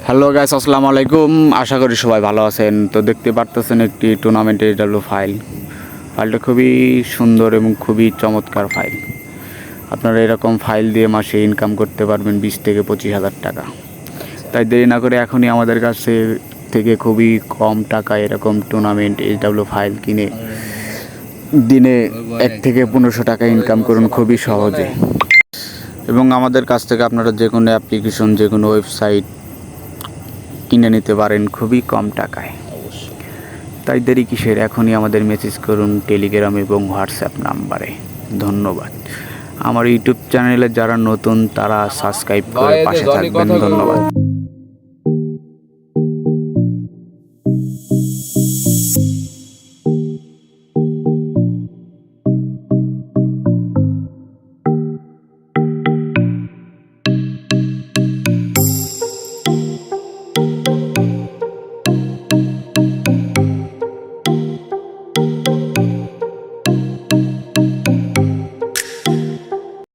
Hello guys, আসসালামু আলাইকুম। আশা করি সবাই ভালো আছেন। তো দেখতে পারতেছেন একটি টুর্নামেন্ট এইচডাব্লিউ ফাইলটা খুবই সুন্দর এবং খুবই চমৎকার ফাইল। আপনারা এরকম ফাইল দিয়ে মাসে ইনকাম করতে পারবেন 20 থেকে 25 হাজার টাকা। তাই দেরি না করে এখনই আমাদের কাছে থেকে খুবই কম টাকায় এরকম টুর্নামেন্ট এইচডাব্লিউ ফাইল কিনে দিনে 1 থেকে 1500 টাকা ইনকাম করুন খুবই সহজে। এবং আমাদের কাছ থেকে আপনারা যে কোনো অ্যাপ্লিকেশন, যে কোনো ওয়েবসাইট কিনে নিতে পারেন খুবই কম টাকায়। তাই দেরি কিসের, এখনই আমাদের মেসেজ করুন টেলিগ্রাম এবং হোয়াটসঅ্যাপ নাম্বারে। ধন্যবাদ। আমার ইউটিউব চ্যানেলে যারা নতুন তারা সাবস্ক্রাইব করে পাশে থাকবেন। ধন্যবাদ।